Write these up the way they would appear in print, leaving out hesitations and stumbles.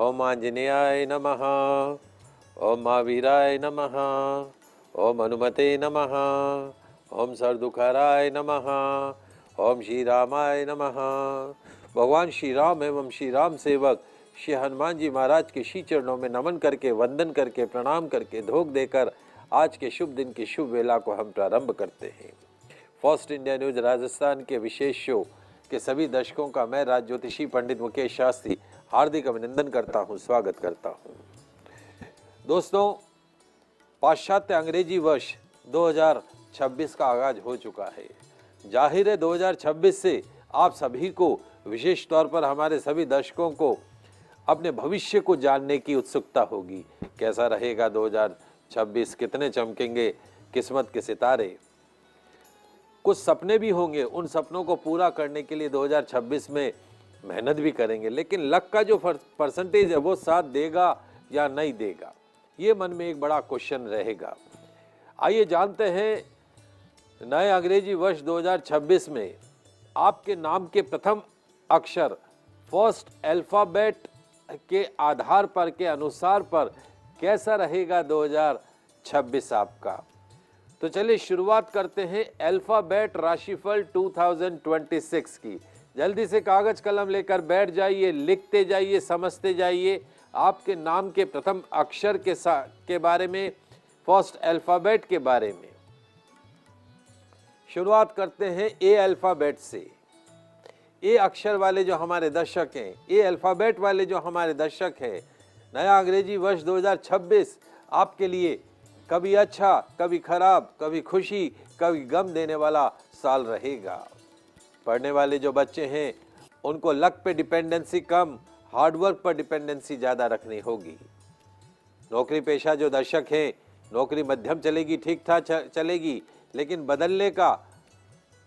ओम आंजनेयाय नमः। ओम महावीराय नमः। ओम हनुमते नमः। ओम सरदुखाराय नमः। ओम श्री रामाय नमः। भगवान श्री राम एवं श्री राम सेवक श्री हनुमान जी महाराज के श्री चरणों में नमन करके, वंदन करके, प्रणाम करके, धोख देकर आज के शुभ दिन की शुभ वेला को हम प्रारंभ करते हैं। फर्स्ट इंडिया न्यूज राजस्थान के विशेष शो के सभी दर्शकों का मैं राज ज्योतिषी पंडित मुकेश शास्त्री हार्दिक अभिनंदन करता हूं, स्वागत करता हूं। दोस्तों, पाश्चात्य अंग्रेजी वर्ष 2026 का आगाज हो चुका है। जाहिर है 2026 से आप सभी को, विशेष तौर पर हमारे सभी दर्शकों को अपने भविष्य को जानने की उत्सुकता होगी। कैसा रहेगा 2026, कितने चमकेंगे किस्मत के सितारे। कुछ सपने भी होंगे, उन सपनों को पूरा करने के लिए 2026 में मेहनत भी करेंगे, लेकिन लक का जो परसेंटेज है वो साथ देगा या नहीं देगा, ये मन में एक बड़ा क्वेश्चन रहेगा। आइए जानते हैं नए अंग्रेजी वर्ष 2026 में आपके नाम के प्रथम अक्षर फर्स्ट अल्फाबेट के आधार पर, के अनुसार पर कैसा रहेगा 2026 आपका। तो चलिए शुरुआत करते हैं अल्फाबेट राशिफल 2026 की। जल्दी से कागज कलम लेकर बैठ जाइए, लिखते जाइए, समझते जाइए आपके नाम के प्रथम अक्षर के बारे में, फर्स्ट अल्फाबेट के बारे में। शुरुआत करते हैं ए अल्फाबेट से। ए अक्षर वाले जो हमारे दर्शक हैं, ए अल्फाबेट वाले जो हमारे दर्शक हैं, नया अंग्रेजी वर्ष 2026 आपके लिए कभी अच्छा, कभी खराब, कभी खुशी, कभी गम देने वाला साल रहेगा। पढ़ने वाले जो बच्चे हैं उनको लक पे डिपेंडेंसी कम, हार्डवर्क पर डिपेंडेंसी ज़्यादा रखनी होगी। नौकरी पेशा जो दर्शक हैं, नौकरी मध्यम चलेगी, ठीक ठाक चलेगी, लेकिन बदलने का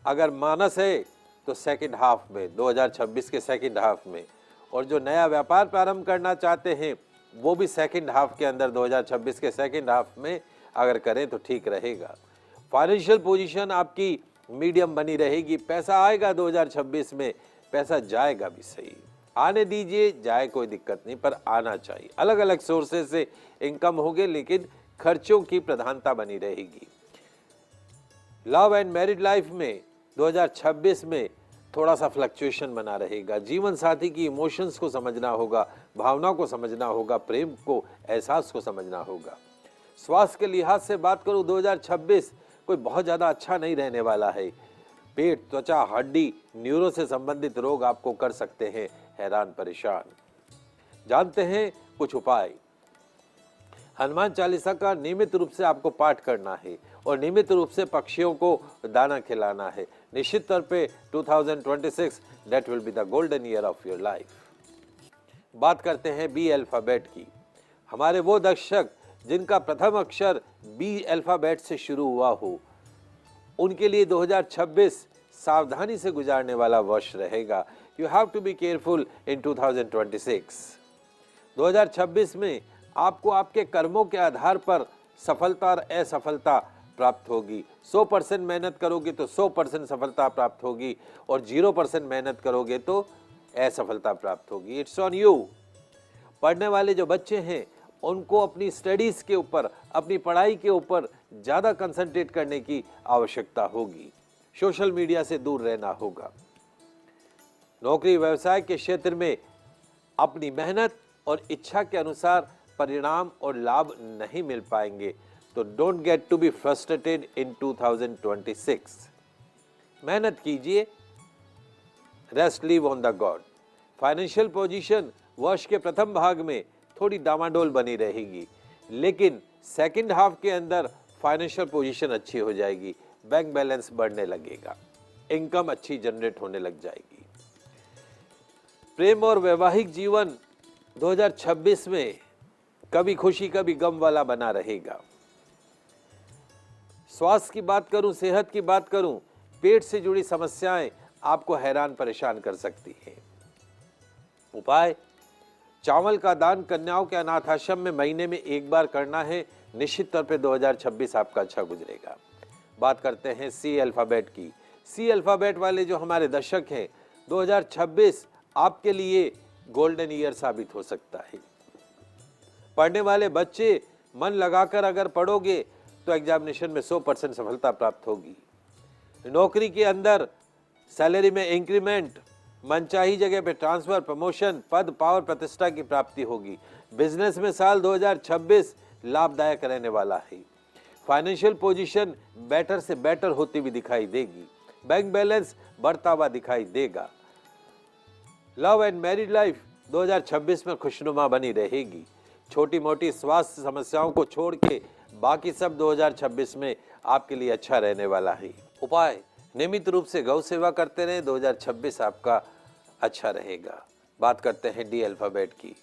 अगर मानस है तो सेकंड हाफ में, 2026 के सेकंड हाफ में। और जो नया व्यापार प्रारंभ करना चाहते हैं वो भी सेकंड हाफ के अंदर, 2026 के सेकंड हाफ में अगर करें तो ठीक रहेगा। फाइनेंशियल पोजीशन आपकी मीडियम बनी रहेगी। पैसा आएगा 2026 में, पैसा जाएगा भी सही, आने दीजिए, जाए कोई दिक्कत नहीं, पर आना चाहिए। अलग अलग सोर्सेज से इनकम होगी, लेकिन खर्चों की प्रधानता बनी रहेगी। लव एंड मैरिड लाइफ में 2026 में थोड़ा सा फ्लक्चुएशन बना रहेगा। जीवन साथी की इमोशंस को समझना होगा, भावना को समझना होगा, प्रेम को, एहसास को समझना होगा। स्वास्थ्य के लिहाज से बात करूं, 2026 कोई बहुत ज़्यादा अच्छा नहीं रहने वाला है। पेट, त्वचा, हड्डी, न्यूरो से संबंधित रोग आपको कर सकते हैं हैरान परेशान। जानते हैं कुछ उपाय। हनुमान चालीसा का नियमित रूप से आपको पाठ करना है और नियमित रूप से पक्षियों को दाना खिलाना है। निश्चित तौर पे 2026 that will be the golden year of your life. बात करते हैं बी अल्फाबेट की। हमारे वो दर्शक जिनका प्रथम अक्षर बी अल्फाबेट से शुरू हुआ हो, उनके लिए 2026 सावधानी से गुजारने वाला वर्ष रहेगा। You have to be careful in 2026। 2026 में आपको आपके कर्मों के आधार पर सफलता और असफलता प्राप्त होगी। 100% मेहनत करोगे तो 100% सफलता प्राप्त होगी और 0% मेहनत करोगे तो असफलता प्राप्त होगी। It's on you. पढ़ने वाले जो बच्चे हैं उनको अपनी स्टडीज़ के ऊपर, अपनी पढ़ाई के ऊपर ज़्यादा कंसंट्रेट करने की आवश्यकता होगी। सोशल मीडिया से दूर रहना होगा। नौकरी व्यवसाय के क्षेत्र में अपनी मेहनत और इच्छा के अनुसार परिणाम और लाभ नहीं मिल पाएंगे, तो don't get to be frustrated in 2026। मेहनत कीजिए, rest leave on the God. Financial position वर्ष के प्रथम भाग में थोड़ी डामाडोल बनी रहेगी, लेकिन सेकंड हाफ के अंदर फाइनेंशियल पोजीशन अच्छी हो जाएगी, बैंक बैलेंस बढ़ने लगेगा, इनकम अच्छी जनरेट होने लग जाएगी। प्रेम और वैवाहिक जीवन 2026 में कभी खुशी कभी गम वाला बना रहेगा। स्वास्थ्य की बात करूं, सेहत की बात करूं, पेट से जुड़ी समस्याएं आपको हैरान परेशान कर सकती हैं। उपाय, चावल का दान कन्याओं के अनाथ आश्रम में महीने में एक बार करना है। निश्चित तौर पे 2026 आपका अच्छा गुजरेगा। बात करते हैं सी अल्फाबेट की। सी अल्फाबेट वाले जो हमारे दर्शक हैं, 2026 आपके लिए गोल्डन ईयर साबित हो सकता है। पढ़ने वाले बच्चे मन लगाकर अगर पढ़ोगे तो एग्जामिनेशन में 100% सफलता प्राप्त होगी। नौकरी के अंदर सैलरी में इंक्रीमेंट, मनचाही जगह पे ट्रांसफर, प्रमोशन, पद, पावर, प्रतिष्ठा की प्राप्ति होगी। बिजनेस में साल 2026 लाभदायक रहने वाला है। फाइनेंशियल पोजीशन बेटर से बेटर होती हुई दिखाई देगी। बैंक बैलेंस बढ़ता हुआ दिखाई देगा। लव एंड मैरिड लाइफ 2026 में खुशनुमा बनी रहेगी। छोटी मोटी स्वास्थ्य समस्याओं को छोड़ के बाकी सब 2026 में आपके लिए अच्छा रहने वाला है। उपाय, नियमित रूप से गौ सेवा करते रहे, 2026 आपका अच्छा रहेगा। बात करते हैं डी अल्फाबेट की।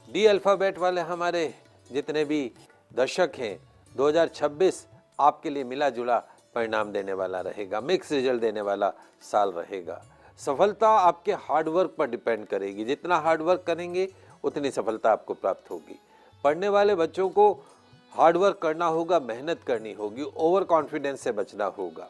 डी अल्फाबेट वाले हमारे जितने भी दर्शक हैं, 2026 आपके लिए मिला जुला परिणाम देने वाला रहेगा। मिक्स रिजल्ट देने वाला साल रहेगा। सफलता आपके हार्डवर्क पर डिपेंड करेगी। जितना हार्डवर्क करेंगे उतनी सफलता आपको प्राप्त होगी। पढ़ने वाले बच्चों को हार्डवर्क करना होगा, मेहनत करनी होगी, ओवर कॉन्फिडेंस से बचना होगा।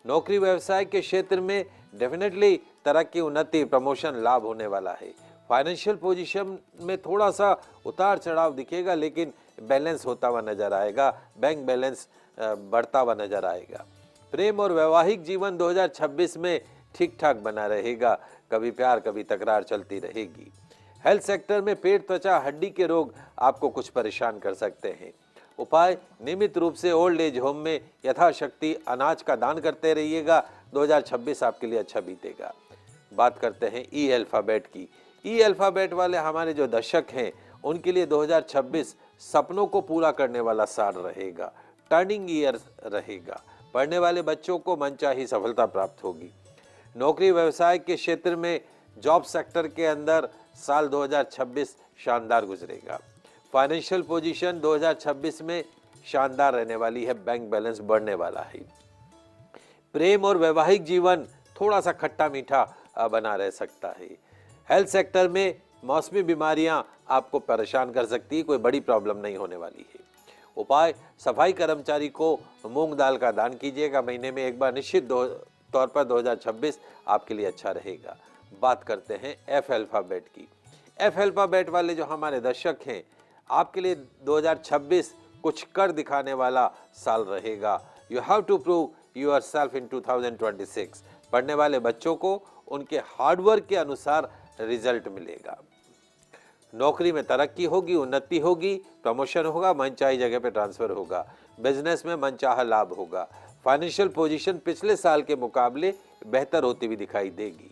नौकरी व्यवसाय के क्षेत्र में डेफिनेटली तरक्की, उन्नति, प्रमोशन, लाभ होने वाला है। फाइनेंशियल पोजीशन में थोड़ा सा उतार चढ़ाव दिखेगा, लेकिन बैलेंस होता हुआ नजर आएगा। बैंक बैलेंस बढ़ता हुआ नजर आएगा। प्रेम और वैवाहिक जीवन 2026 में ठीक ठाक बना रहेगा। कभी प्यार कभी तकरार चलती रहेगी। हेल्थ सेक्टर में पेट, त्वचा, हड्डी के रोग आपको कुछ परेशान कर सकते हैं। उपाय, नियमित रूप से ओल्ड एज होम में यथाशक्ति अनाज का दान करते रहिएगा। 2026 आपके लिए अच्छा बीतेगा। बात करते हैं ई अल्फाबेट की। ई अल्फाबेट वाले हमारे जो दर्शक हैं, उनके लिए 2026 सपनों को पूरा करने वाला साल रहेगा। टर्निंग ईयर रहेगा। पढ़ने वाले बच्चों को मनचाही सफलता प्राप्त होगी। नौकरी व्यवसाय के क्षेत्र में जॉब सेक्टर के अंदर साल 2026 शानदार गुजरेगा। फाइनेंशियल पोजीशन 2026 में शानदार रहने वाली है। बैंक बैलेंस बढ़ने वाला है। प्रेम और वैवाहिक जीवन थोड़ा सा खट्टा मीठा बना रह सकता है। हेल्थ सेक्टर में मौसमी बीमारियां आपको परेशान कर सकती है, कोई बड़ी प्रॉब्लम नहीं होने वाली है। उपाय, सफाई कर्मचारी को मूंग दाल का दान कीजिएगा महीने में एक बार। निश्चित तौर पर 2026 आपके लिए अच्छा रहेगा। बात करते हैं एफ अल्फाबेट की। एफ अल्फाबेट वाले जो हमारे दर्शक हैं, आपके लिए 2026 कुछ कर दिखाने वाला साल रहेगा। You have to prove yourself in 2026। पढ़ने वाले बच्चों को उनके हार्डवर्क के अनुसार रिजल्ट मिलेगा। नौकरी में तरक्की होगी, उन्नति होगी, प्रमोशन होगा, मनचाही जगह पे ट्रांसफर होगा। बिजनेस में मनचाहा लाभ होगा। फाइनेंशियल पोजीशन पिछले साल के मुकाबले बेहतर होती हुई दिखाई देगी।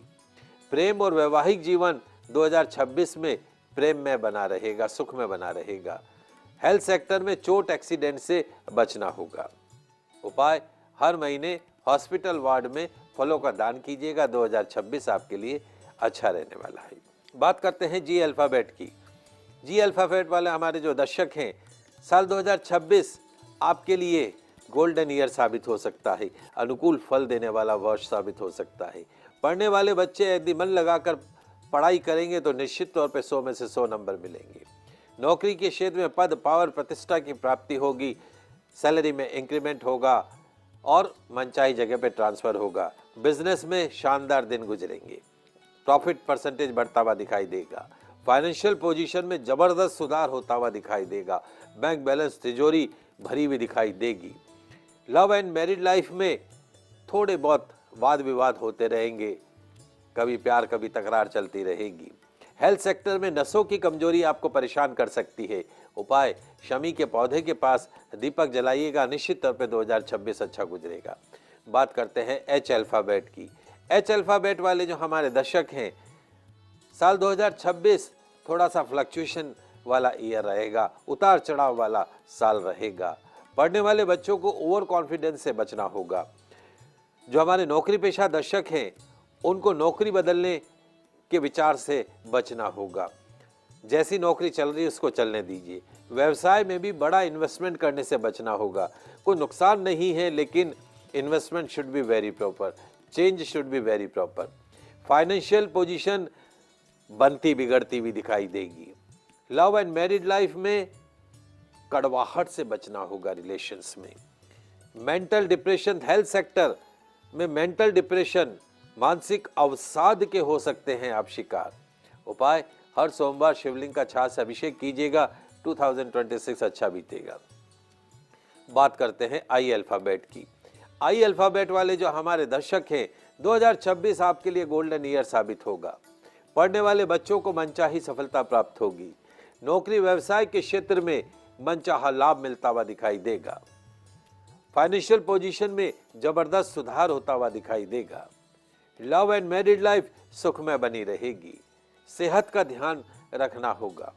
प्रेम और वैवाहिक जीवन 2026 में प्रेम में बना रहेगा, सुख में बना रहेगा। हेल्थ सेक्टर में चोट, एक्सीडेंट से बचना होगा। उपाय, हर महीने हॉस्पिटल वार्ड में फलों का दान कीजिएगा। 2026 आपके लिए अच्छा रहने वाला है। बात करते हैं जी अल्फाबेट की। जी अल्फाबेट वाले हमारे जो दर्शक हैं, साल 2026 आपके लिए गोल्डन ईयर साबित हो सकता है। अनुकूल फल देने वाला वर्ष साबित हो सकता है। पढ़ने वाले बच्चे यदि मन लगाकर पढ़ाई करेंगे तो निश्चित तौर पे 100 में से 100 नंबर मिलेंगे। नौकरी के क्षेत्र में पद, पावर, प्रतिष्ठा की प्राप्ति होगी। सैलरी में इंक्रीमेंट होगा और मनचाही जगह पे ट्रांसफर होगा। बिजनेस में शानदार दिन गुजरेंगे। प्रॉफिट परसेंटेज बढ़ता हुआ दिखाई देगा। फाइनेंशियल पोजीशन में जबरदस्त सुधार होता हुआ दिखाई देगा। बैंक बैलेंस, तिजोरी भरी हुई दिखाई देगी। लव एंड मैरिड लाइफ में थोड़े बहुत वाद विवाद होते रहेंगे। कभी प्यार कभी तकरार चलती रहेगी। हेल्थ सेक्टर में नसों की कमजोरी आपको परेशान कर सकती है। उपाय, शमी के पौधे के पास दीपक जलाइएगा। निश्चित तौर पे 2026 अच्छा गुजरेगा। बात करते हैं एच अल्फाबेट की। एच अल्फाबेट वाले जो हमारे दर्शक हैं, साल 2026 थोड़ा सा फ्लक्चुएशन वाला ईयर रहेगा, उतार चढ़ाव वाला साल रहेगा। पढ़ने वाले बच्चों को ओवर कॉन्फिडेंस से बचना होगा। जो हमारे नौकरी पेशा दर्शक हैं, उनको नौकरी बदलने के विचार से बचना होगा। जैसी नौकरी चल रही है उसको चलने दीजिए। व्यवसाय में भी बड़ा इन्वेस्टमेंट करने से बचना होगा। कोई नुकसान नहीं है, लेकिन investment should be very proper, change should be very proper. Financial position बनती बिगड़ती हुई दिखाई देगी। लव एंड मैरिड लाइफ में कड़वाहट से बचना होगा। रिलेशंस में मेंटल डिप्रेशन, हेल्थ सेक्टर में मेंटल डिप्रेशन, मानसिक अवसाद के हो सकते हैं आप शिकार। उपाय, हर सोमवार शिवलिंग का छाछ से अभिषेक कीजिएगा, 2026 अच्छा बीतेगा। बात करते हैं आई अल्फाबेट की। आई अल्फाबेट वाले जो हमारे दर्शक हैं, 2026 आपके लिए गोल्डन ईयर साबित होगा। पढ़ने वाले बच्चों को मनचाही सफलता प्राप्त होगी। नौकरी व्यवसाय के क्षेत्र में मनचाहा लाभ मिलता हुआ दिखाई देगा। फाइनेंशियल पोजीशन में जबरदस्त सुधार होता हुआ दिखाई देगा। लव एंड मैरिड लाइफ सुखमय बनी रहेगी। सेहत का ध्यान रखना होगा।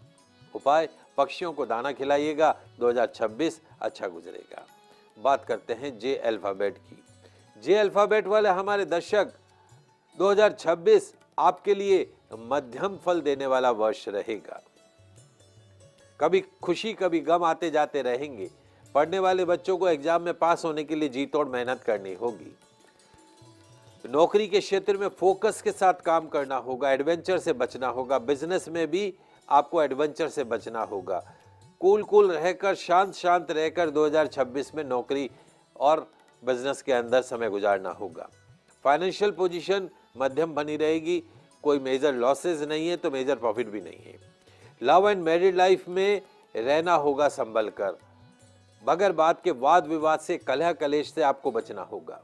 उपाय, पक्षियों को दाना खिलाइएगा, 2026 अच्छा गुजरेगा। बात करते हैं जे अल्फाबेट की। जे अल्फाबेट वाले हमारे दर्शक, 2026 आपके लिए मध्यम फल देने वाला वर्ष रहेगा। कभी खुशी कभी गम आते जाते रहेंगे। पढ़ने वाले बच्चों को एग्जाम में पास होने के लिए जी तोड़ मेहनत करनी होगी। नौकरी के क्षेत्र में फोकस के साथ काम करना होगा, एडवेंचर से बचना होगा। बिजनेस में भी आपको एडवेंचर से बचना होगा। कूल रहकर, शांत रहकर 2026 में नौकरी और बिजनेस के अंदर समय गुजारना होगा। फाइनेंशियल पोजीशन मध्यम बनी रहेगी। कोई मेजर लॉसेस नहीं है तो मेजर प्रॉफिट भी नहीं है। लव एंड मैरिड लाइफ में रहना होगा संभल कर। बगैर बात के वाद विवाद से, कलह कलेश से आपको बचना होगा।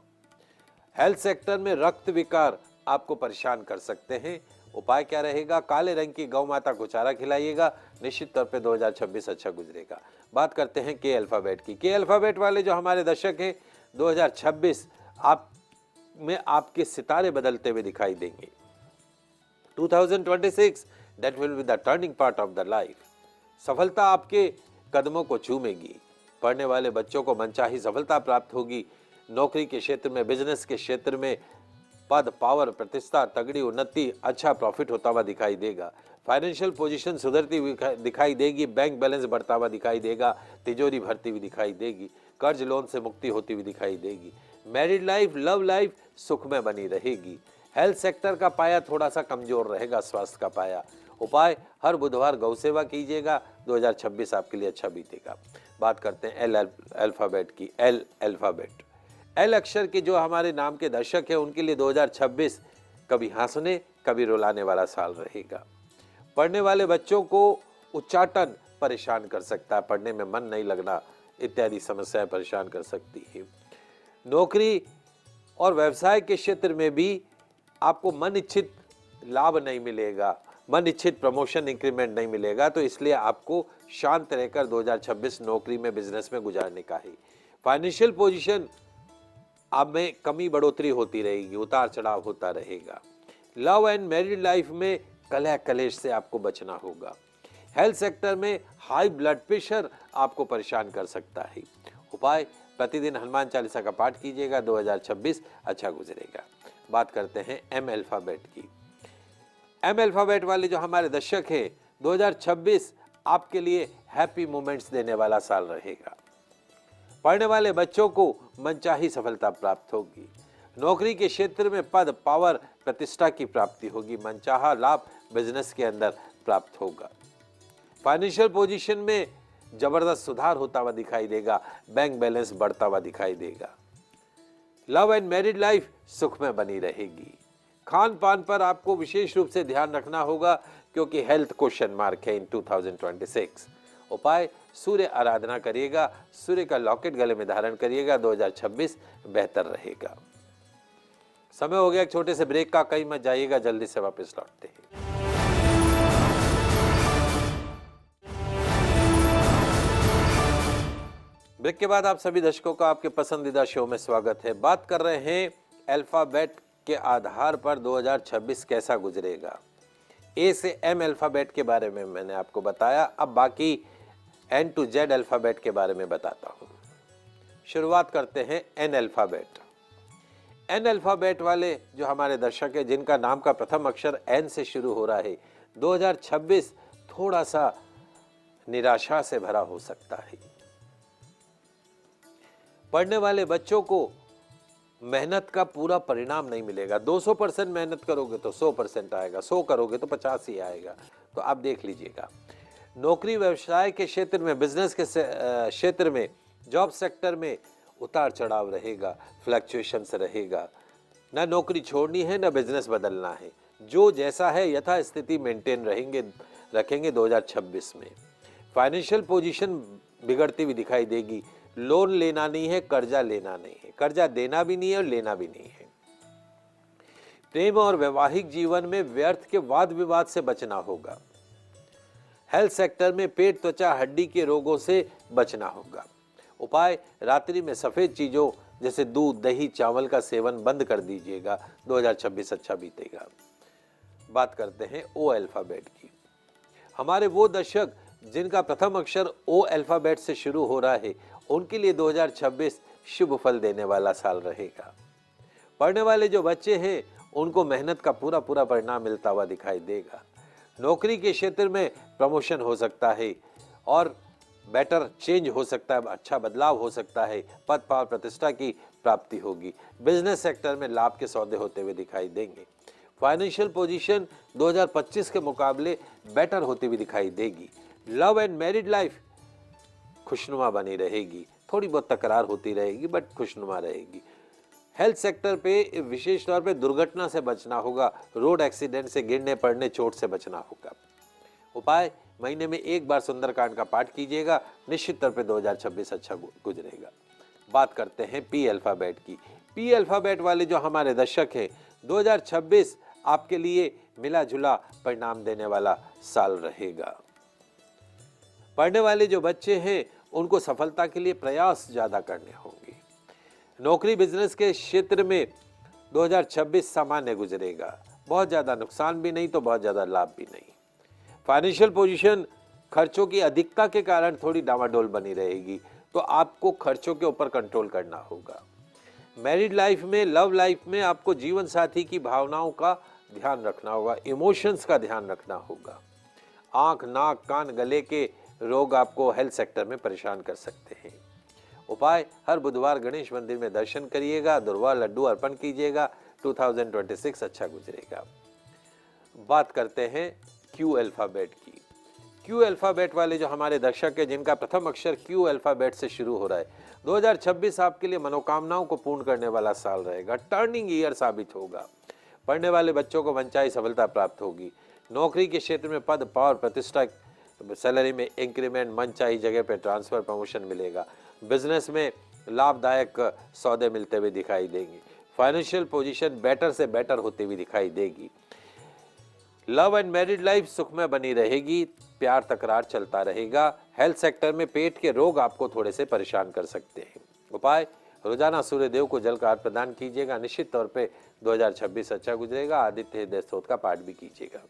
हेल्थ सेक्टर में रक्त विकार आपको परेशान कर सकते हैं। उपाय क्या रहेगा? काले रंग की गौ माता को चारा खिलाइएगा, निश्चित तौर पे 2026 अच्छा गुजरेगा। बात करते हैं के अल्फाबेट की। के अल्फाबेट वाले जो हमारे दर्शक हैं, 2026 आप में आपके सितारे बदलते हुए दिखाई देंगे। 2026 that will be the turning part of the life। सफलता आपके कदमों को चूमेगी। पढ़ने वाले बच्चों को मनचाही सफलता प्राप्त होगी। नौकरी के क्षेत्र में, बिजनेस के क्षेत्र में पद, पावर, प्रतिष्ठा, तगड़ी उन्नति, अच्छा प्रॉफिट होता हुआ दिखाई देगा। फाइनेंशियल पोजीशन सुधरती हुई दिखाई देगी। बैंक बैलेंस बढ़ता हुआ दिखाई देगा। तिजोरी भरती हुई दिखाई देगी। कर्ज लोन से मुक्ति होती हुई दिखाई देगी। मैरिड लाइफ, लव लाइफ सुखमय बनी रहेगी। हेल्थ सेक्टर का पाया थोड़ा सा कमजोर रहेगा, स्वास्थ्य का पाया। उपाय, हर बुधवार गौ सेवा कीजिएगा, 2026 आपके लिए अच्छा बीतेगा। बात करते हैं एल अल्फाबेट की। एल अल्फाबेट, एल अक्षर के जो हमारे नाम के दर्शक हैं, उनके लिए 2026 कभी हंसने कभी रुलाने वाला साल रहेगा। पढ़ने वाले बच्चों को उच्चाटन परेशान कर सकता है, पढ़ने में मन नहीं लगना इत्यादि समस्याएं परेशान कर सकती है। नौकरी और व्यवसाय के क्षेत्र में भी आपको मन इच्छित लाभ नहीं मिलेगा, मन इच्छित प्रमोशन, इंक्रीमेंट नहीं मिलेगा, तो इसलिए आपको शांत रहकर 2026 नौकरी में, बिजनेस में गुजारने का है। फाइनेंशियल पोजीशन आप में कमी बढ़ोतरी होती रहेगी, उतार चढ़ाव होता रहेगा। लव एंड मैरिड लाइफ में कलह कलेश से आपको बचना होगा। हेल्थ सेक्टर में हाई ब्लड प्रेशर आपको परेशान कर सकता है। उपाय, प्रतिदिन हनुमान चालीसा का पाठ कीजिएगा, 2026 अच्छा गुजरेगा। बात करते हैं एम अल्फाबेट की। एम अल्फाबेट वाले जो हमारे दर्शक हैं, 2026 आपके लिए हैप्पी मोमेंट्स देने वाला साल रहेगा। पढ़ने वाले बच्चों को मनचाही सफलता प्राप्त होगी। नौकरी के क्षेत्र में पद, पावर, प्रतिष्ठा की प्राप्ति होगी। मनचाहा लाभ बिजनेस के अंदर प्राप्त होगा। फाइनेंशियल पोजीशन में जबरदस्त सुधार होता हुआ दिखाई देगा। बैंक बैलेंस बढ़ता हुआ दिखाई देगा। लव एंड मैरिड लाइफ सुखमय बनी रहेगी। खान पान पर आपको विशेष रूप से ध्यान रखना होगा, क्योंकि हेल्थ क्वेश्चन मार्क है इन 2026। उपाय, सूर्य आराधना करिएगा, सूर्य का लॉकेट गले में धारण करिएगा, 2026 बेहतर रहेगा। समय हो गया एक छोटे से ब्रेक का, कहीं मत जाइएगा, जल्दी से वापस लौटते हैं। ब्रेक के बाद आप सभी दर्शकों का आपके पसंदीदा शो में स्वागत है। बात कर रहे हैं अल्फाबेट के आधार पर 2026 कैसा गुजरेगा। ए से एम अल्फाबेट के बारे में मैंने आपको बताया, अब बाकी एन टू जेड अल्फाबेट के बारे में बताता हूं। शुरुआत करते हैं एन अल्फाबेट। एन अल्फाबेट वाले जो हमारे दर्शक हैं, जिनका नाम का प्रथम अक्षर एन से शुरू हो रहा है, 2026 थोड़ा सा निराशा से भरा हो सकता है। पढ़ने वाले बच्चों को मेहनत का पूरा परिणाम नहीं मिलेगा। 200% मेहनत करोगे तो 100% आएगा, 100 करोगे तो 50 ही आएगा, तो आप देख लीजिएगा। नौकरी व्यवसाय के क्षेत्र में, बिजनेस के क्षेत्र में, जॉब सेक्टर में उतार चढ़ाव रहेगा, फ्लक्चुएशंस रहेगा। ना नौकरी छोड़नी है, ना बिजनेस बदलना है, जो जैसा है यथा स्थिति मेंटेन रखेंगे 2026 में। फाइनेंशियल पोजीशन बिगड़ती हुई दिखाई देगी। लोन लेना नहीं है, कर्जा लेना नहीं है, कर्जा देना भी नहीं है और लेना भी नहीं है। प्रेम और वैवाहिक जीवन में व्यर्थ के वाद विवाद से बचना होगा। हेल्थ सेक्टर में पेट, त्वचा, हड्डी के रोगों से बचना होगा। उपाय, रात्रि में सफेद चीजों जैसे दूध, दही, चावल का सेवन बंद कर दीजिएगा। 2026 अच्छा बीतेगा। बात करते हैं ओ अल्फाबेट की। हमारे वो दर्शक जिनका प्रथम अक्षर ओ अल्फाबेट से शुरू हो रहा है, उनके लिए 2026 शुभ फल देने वाला साल रहेगा। पढ़ने वाले जो बच्चे हैं उनको मेहनत का पूरा परिणाम मिलता हुआ दिखाई देगा। नौकरी के क्षेत्र में प्रमोशन हो सकता है और बेटर चेंज हो सकता है, अच्छा बदलाव हो सकता है। पद, पावर, प्रतिष्ठा की प्राप्ति होगी। बिजनेस सेक्टर में लाभ के सौदे होते हुए दिखाई देंगे। फाइनेंशियल पोजीशन 2025 के मुकाबले बेटर होती हुई दिखाई देगी। लव एंड मैरिड लाइफ खुशनुमा बनी रहेगी। थोड़ी बहुत तकरार होती रहेगी बट खुशनुमा रहेगी। हेल्थ सेक्टर पे विशेष तौर पे दुर्घटना से बचना होगा। रोड एक्सीडेंट से, गिरने पड़ने, चोट से बचना होगा। उपाय, महीने में एक बार सुंदरकांड का पाठ कीजिएगा। निश्चित तौर पे 2026 अच्छा गुजरेगा। बात करते हैं पी अल्फाबेट की। पी अल्फाबेट वाले जो हमारे दर्शक हैं, 2026 आपके लिए मिला जुला परिणाम देने वाला साल रहेगा। पढ़ने वाले जो बच्चे हैं उनको सफलता के लिए प्रयास ज्यादा करने होंगे। नौकरी बिजनेस के क्षेत्र में 2026 सामान्य गुजरेगा। बहुत ज्यादा नुकसान भी नहीं तो बहुत ज्यादा लाभ भी नहीं। फाइनेंशियल पोजीशन खर्चों की अधिकता के कारण थोड़ी डामाडोल बनी रहेगी, तो आपको खर्चों के ऊपर कंट्रोल करना होगा। मैरिड लाइफ में, लव लाइफ में आपको जीवन साथी की भावनाओं का ध्यान रखना होगा, इमोशंस का ध्यान रखना होगा। आंख, नाक, कान, गले के रोग आपको हेल्थ सेक्टर में परेशान कर सकते हैं। उपाय, हर बुधवार गणेश मंदिर में दर्शन करिएगा, दुर्वा लड्डू अर्पण कीजिएगा। 2026 अच्छा गुजरेगा। बात करते हैं क्यू अल्फाबेट की। क्यू अल्फाबेट वाले जो हमारे दर्शक हैं जिनका प्रथम अक्षर क्यू अल्फाबेट से शुरू हो रहा है, 2026 आपके लिए मनोकामनाओं को पूर्ण करने वाला साल रहेगा। टर्निंग ईयर साबित होगा। पढ़ने वाले बच्चों को मनचाही सफलता प्राप्त होगी। नौकरी के क्षेत्र में पद, पावर, प्रतिष्ठा, सैलरी में इंक्रीमेंट, मनचाही जगह पे ट्रांसफर, प्रमोशन मिलेगा। बिजनेस में लाभदायक सौदे मिलते हुए दिखाई देंगे। फाइनेंशियल पोजीशन बेटर से बेटर होती हुई दिखाई देगी। लव एंड मैरिड लाइफ सुखमय बनी रहेगी। प्यार तकरार चलता रहेगा। हेल्थ सेक्टर में पेट के रोग आपको थोड़े से परेशान कर सकते हैं। उपाय, रोजाना सूर्य देव को जल का अर्घ प्रदान कीजिएगा। निश्चित तौर पे 2026 अच्छा गुजरेगा। आदित्य हृदय स्तोत्र का पाठ भी कीजिएगा।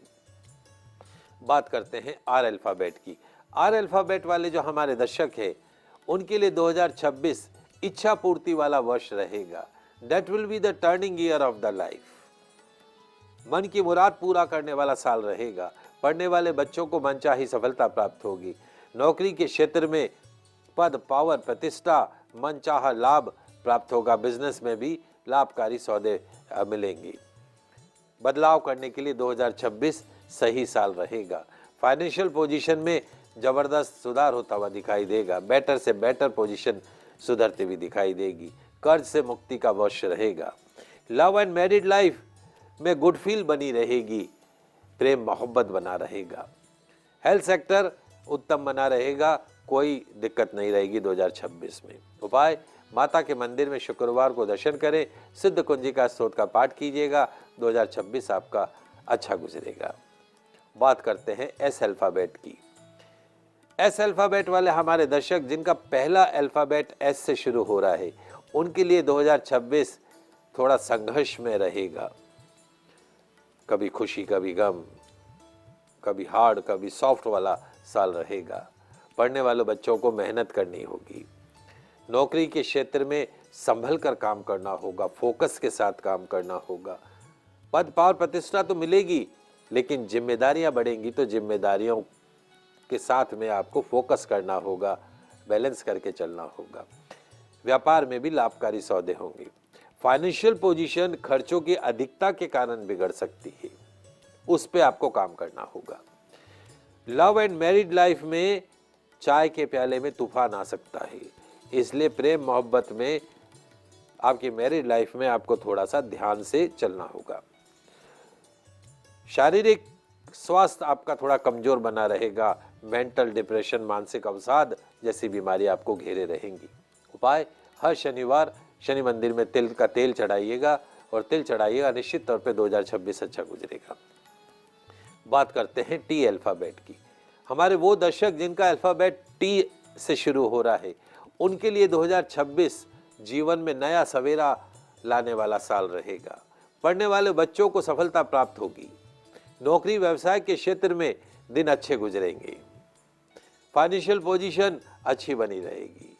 बात करते हैं आर अल्फाबेट की। आर अल्फाबेट वाले जो हमारे दर्शक हैं उनके लिए 2026 इच्छा पूर्ति वाला वर्ष रहेगा। That will be the turning year of the life. मन की मुराद पूरा करने वाला साल रहेगा। पढ़ने वाले बच्चों को मनचाही सफलता प्राप्त होगी। नौकरी के क्षेत्र में पद, पावर, प्रतिष्ठा, मनचाहा लाभ प्राप्त होगा। बिजनेस में भी लाभकारी सौदे मिलेंगे। बदलाव करने के लिए 2026 सही साल रहेगा। फाइनेंशियल पोजीशन में जबरदस्त सुधार होता हुआ दिखाई देगा। बेटर से बेटर पोजीशन सुधरती हुई दिखाई देगी। कर्ज से मुक्ति का वर्ष रहेगा। लव एंड मैरिड लाइफ में गुड फील बनी रहेगी। प्रेम मोहब्बत बना रहेगा। हेल्थ सेक्टर उत्तम बना रहेगा। कोई दिक्कत नहीं रहेगी 2026 में। उपाय, माता के मंदिर में शुक्रवार को दर्शन करें। सिद्ध कुंजिका स्तोत्र का पाठ कीजिएगा। 2026 आपका अच्छा गुजरेगा। बात करते हैं एस अल्फाबेट की। एस अल्फाबेट वाले हमारे दर्शक जिनका पहला अल्फाबेट एस से शुरू हो रहा है उनके लिए 2026 थोड़ा संघर्ष में रहेगा। कभी खुशी, कभी गम, कभी हार्ड, कभी सॉफ्ट वाला साल रहेगा। पढ़ने वाले बच्चों को मेहनत करनी होगी। नौकरी के क्षेत्र में संभल कर काम करना होगा। फोकस के साथ काम करना होगा। पद, पावर, प्रतिष्ठा तो मिलेगी लेकिन जिम्मेदारियां बढ़ेंगी तो जिम्मेदारियों के साथ में आपको फोकस करना होगा। बैलेंस करके चलना होगा। व्यापार में भी लाभकारी सौदे होंगे। फाइनेंशियल पोजीशन खर्चों की अधिकता के कारण बिगड़ सकती है, उस पे आपको काम करना होगा। लव एंड मैरिड लाइफ में चाय के प्याले में तूफान आ सकता है, इसलिए प्रेम मोहब्बत में आपकी मैरिड लाइफ में आपको थोड़ा सा ध्यान से चलना होगा। शारीरिक स्वास्थ्य आपका थोड़ा कमजोर बना रहेगा। मेंटल डिप्रेशन, मानसिक अवसाद जैसी बीमारी आपको घेरे रहेंगी। उपाय, हर शनिवार शनि मंदिर में तिल का तेल चढ़ाइएगा और तिल चढ़ाइएगा, निश्चित तौर पे 2026 अच्छा गुजरेगा। बात करते हैं टी अल्फाबेट की। हमारे वो दर्शक जिनका अल्फाबेट टी से शुरू हो रहा है, उनके लिए 2026 जीवन में नया सवेरा लाने वाला साल रहेगा। पढ़ने वाले बच्चों को सफलता प्राप्त होगी। नौकरी व्यवसाय के क्षेत्र में दिन अच्छे गुजरेंगे। फाइनेंशियल पोजीशन अच्छी बनी रहेगी।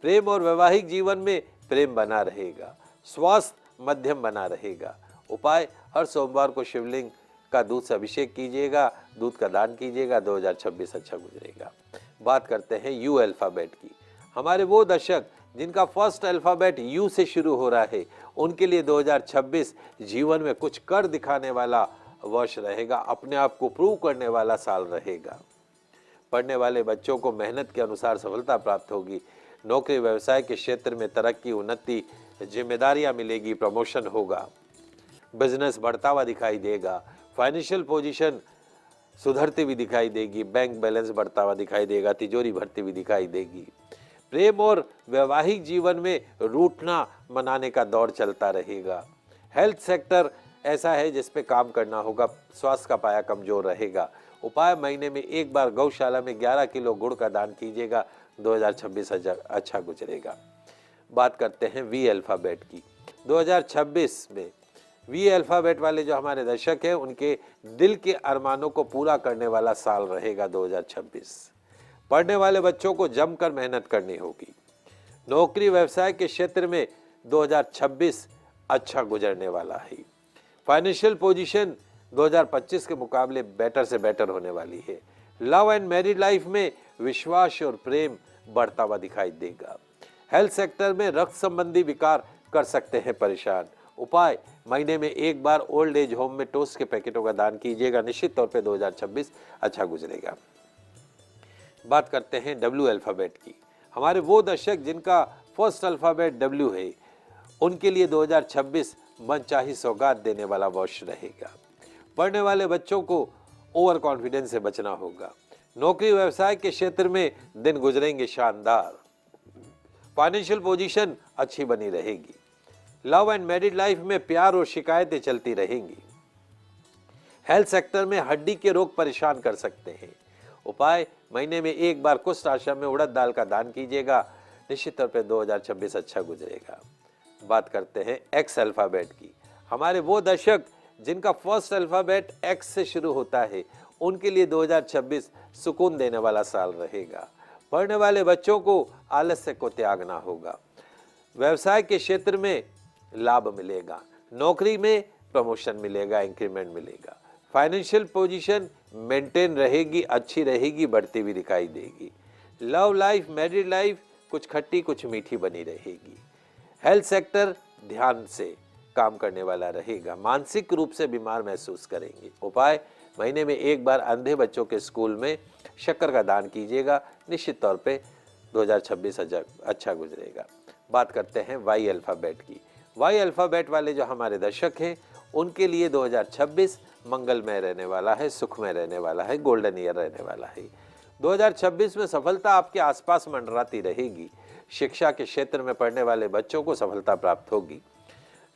प्रेम और वैवाहिक जीवन में प्रेम बना रहेगा। स्वास्थ्य मध्यम बना रहेगा। उपाय, हर सोमवार को शिवलिंग का दूध से अभिषेक कीजिएगा, दूध का दान कीजिएगा, 2026 अच्छा गुजरेगा। बात करते हैं यू अल्फाबेट की। हमारे वो दर्शक जिनका फर्स्ट अल्फाबेट यू से शुरू हो रहा है, उनके लिए 2026 जीवन में कुछ कर दिखाने वाला वर्ष रहेगा। अपने आप को प्रूव करने वाला साल रहेगा। पढ़ने वाले बच्चों को मेहनत के अनुसार सफलता प्राप्त होगी। नौकरी व्यवसाय के क्षेत्र में तरक्की, उन्नति, जिम्मेदारियां मिलेगी, प्रमोशन होगा। बिजनेस बढ़ता हुआ दिखाई देगा। फाइनेंशियल पोजीशन सुधरती हुई दिखाई देगी। बैंक बैलेंस बढ़ता हुआ दिखाई देगा। तिजोरी भरती हुई दिखाई देगी। प्रेम और वैवाहिक जीवन में रूठना मनाने का दौर चलता रहेगा। हेल्थ सेक्टर ऐसा है जिस पे काम करना होगा। स्वास्थ्य का पाया कमजोर रहेगा। उपाय, महीने में एक बार गौशाला में 11 किलो गुड़ का दान कीजिएगा, 2026 अच्छा गुजरेगा। बात करते हैं वी अल्फाबेट की। 2026 में वी अल्फाबेट वाले जो हमारे दर्शक हैं, उनके दिल के अरमानों को पूरा करने वाला साल रहेगा 2026। पढ़ने वाले बच्चों को जमकर मेहनत करनी होगी। नौकरी व्यवसाय के क्षेत्र में 2026 अच्छा गुजरने वाला है। फाइनेंशियल पोजीशन 2025 के मुकाबले बेटर से बेटर होने वाली है। लव एंड मैरिड लाइफ में विश्वास और प्रेम बढ़ता हुआ दिखाई देगा। हेल्थ सेक्टर में रक्त संबंधी विकार कर सकते हैं परेशान। उपाय, महीने में एक बार ओल्ड एज होम में टोस्ट के पैकेटों का दान कीजिएगा, निश्चित तौर पे 2026 अच्छा गुजरेगा। बात करते हैं डब्ल्यू अल्फाबेट की। हमारे वो दर्शक जिनका फर्स्ट अल्फाबेट डब्ल्यू है, उनके लिए 2026 मनचाही सौगात देने वाला वर्ष रहेगा। पढ़ने वाले बच्चों को ओवर कॉन्फिडेंस से बचना होगा। नौकरी व्यवसाय के क्षेत्र में दिन गुजरेंगे शानदार। फाइनेंशियल पोजीशन अच्छी बनी रहेगी। लव एंड मैरिड लाइफ में प्यार और शिकायतें चलती रहेंगी। हेल्थ सेक्टर में हड्डी के रोग परेशान कर सकते हैं। उपाय, महीने में एक बार कुष्ठ आश्रम में उड़द दाल का दान कीजिएगा, निश्चित तौर पे 2026 अच्छा गुजरेगा। बात करते हैं एक्स अल्फाबेट की। हमारे वो दर्शक जिनका फर्स्ट अल्फाबेट एक्स से शुरू होता है, उनके लिए 2026 सुकून देने वाला साल रहेगा। पढ़ने वाले बच्चों को आलस्य को त्यागना होगा। व्यवसाय के क्षेत्र में लाभ मिलेगा। नौकरी में प्रमोशन मिलेगा, इंक्रीमेंट मिलेगा। फाइनेंशियल पोजीशन मेंटेन रहेगी, अच्छी रहेगी, बढ़ती हुई दिखाई देगी। लव लाइफ, मैरिड लाइफ कुछ खट्टी कुछ मीठी बनी रहेगी। हेल्थ सेक्टर ध्यान से काम करने वाला रहेगा। मानसिक रूप से बीमार महसूस करेंगे। उपाय, महीने में एक बार अंधे बच्चों के स्कूल में शक्कर का दान कीजिएगा, निश्चित तौर पे 2026 अच्छा गुजरेगा। बात करते हैं वाई अल्फाबेट की। वाई अल्फाबेट वाले जो हमारे दर्शक हैं, उनके लिए 2026 मंगलमय रहने वाला है, सुखमय रहने वाला है, गोल्डन ईयर रहने वाला है। 2026 में सफलता आपके आसपास मंडराती रहेगी। शिक्षा के क्षेत्र में पढ़ने वाले बच्चों को सफलता प्राप्त होगी।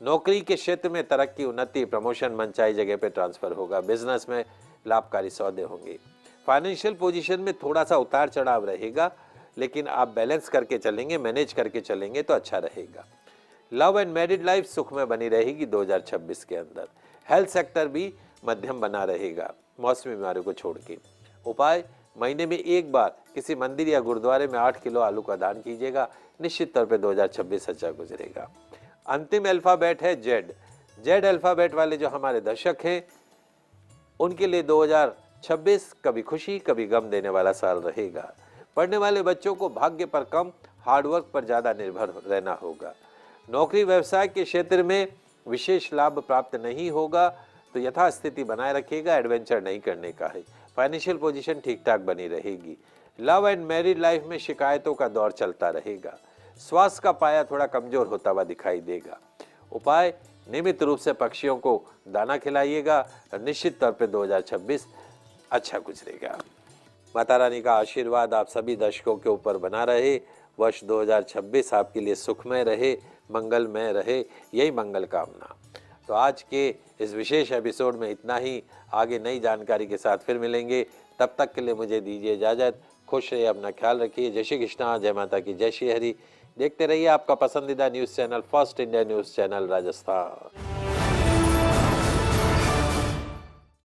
नौकरी के क्षेत्र में तरक्की, उन्नति, प्रमोशन, मनचाही जगह पे ट्रांसफर होगा। बिजनेस में लाभकारी सौदे होंगे। फाइनेंशियल पोजीशन में थोड़ा सा उतार चढ़ाव रहेगा, लेकिन आप बैलेंस करके चलेंगे, मैनेज करके चलेंगे तो अच्छा रहेगा। लव एंड मैरिड लाइफ सुख में बनी रहेगी 2026 के अंदर। हेल्थ सेक्टर भी मध्यम बना रहेगा, मौसमी बीमारियों को छोड़ के। उपाय, महीने में एक बार किसी मंदिर या गुरुद्वारे में 8 किलो आलू का दान कीजिएगा, निश्चित तौर पे 2026 अच्छा गुजरेगा। अंतिम अल्फाबेट है जेड। जेड अल्फाबेट वाले जो हमारे दर्शक हैं, उनके लिए 2026 कभी खुशी कभी गम देने वाला साल रहेगा। पढ़ने वाले बच्चों को भाग्य पर कम, हार्डवर्क पर ज्यादा निर्भर रहना होगा। नौकरी व्यवसाय के क्षेत्र में विशेष लाभ प्राप्त नहीं होगा, तो यथास्थिति बनाए रखिएगा, एडवेंचर नहीं करने का है। फाइनेंशियल पोजीशन ठीक ठाक बनी रहेगी। लव एंड मैरिड लाइफ में शिकायतों का दौर चलता रहेगा। स्वास्थ्य का पाया थोड़ा कमजोर होता हुआ दिखाई देगा। उपाय, नियमित रूप से पक्षियों को दाना खिलाइएगा और निश्चित तौर पे 2026 अच्छा गुजरेगा। माता रानी का आशीर्वाद आप सभी दर्शकों के ऊपर बना रहे। वर्ष 2026 आपके लिए सुखमय रहे, मंगलमय रहे, यही मंगल कामना। तो आज के इस विशेष एपिसोड में इतना ही। आगे नई जानकारी के साथ फिर मिलेंगे। तब तक के लिए मुझे दीजिए इजाज़त। खुश रहिए, अपना ख्याल रखिए। जय श्री कृष्णा, जय माता की, जय श्री हरि। देखते रहिए आपका पसंदीदा news channel first India news channel Rajasthan.